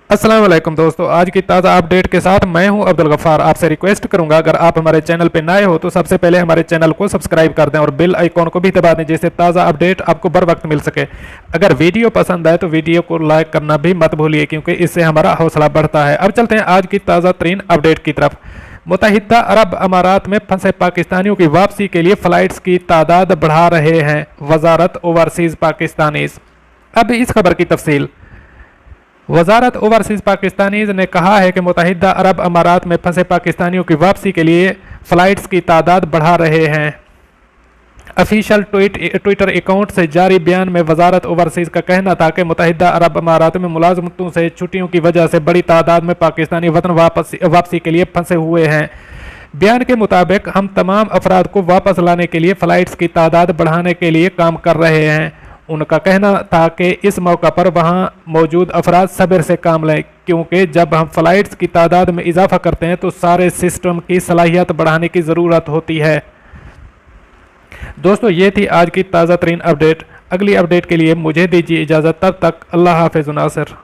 अस्सलाम वालेकुम दोस्तों, आज की ताज़ा अपडेट के साथ मैं हूं अब्दुल गफ्फार। आपसे रिक्वेस्ट करूंगा अगर आप हमारे चैनल पर नए हो तो सबसे पहले हमारे चैनल को सब्सक्राइब कर दें और बेल आइकॉन को भी दबा दें जिससे ताज़ा अपडेट आपको बर वक्त मिल सके। अगर वीडियो पसंद आए तो वीडियो को लाइक करना भी मत भूलिए क्योंकि इससे हमारा हौसला बढ़ता है। अब चलते हैं आज की ताज़ा तरीन अपडेट की तरफ। मुत्तहिदा अरब अमारात में फंसे पाकिस्तानियों की वापसी के लिए फ़्लाइट्स की तादाद बढ़ा रहे हैं वजारत ओवरसीज़ पाकिस्तानीज़। अब इस खबर की तफसील। वजारत ओवरसीज़ पाकिस्तानीज़ ने कहा है कि मुत्तहिदा अरब अमारात में फंसे पाकिस्तानियों की वापसी के लिए फ़्लाइट्स की तादाद बढ़ा रहे हैं। ऑफिशियल ट्विटर अकाउंट से जारी बयान में वजारत ओवरसीज़ का कहना था कि मुत्तहिदा अरब अमारात में मुलाजमतों से छुट्टियों की वजह से बड़ी तादाद में पाकिस्तानी वतन वापसी के लिए फंसे हुए हैं। बयान के मुताबिक हम तमाम अफराद को वापस लाने के लिए फ़्लाइट्स की तादाद बढ़ाने के लिए काम कर रहे हैं। उनका कहना था कि इस मौका पर वहां मौजूद अफराद सब्र से काम लें क्योंकि जब हम फ़्लाइट्स की तादाद में इजाफा करते हैं तो सारे सिस्टम की सलाहियत बढ़ाने की ज़रूरत होती है। दोस्तों, ये थी आज की ताज़ा तरीन अपडेट। अगली अपडेट के लिए मुझे दीजिए इजाज़त, तब तक अल्लाह हाफ़िज़ नासिर।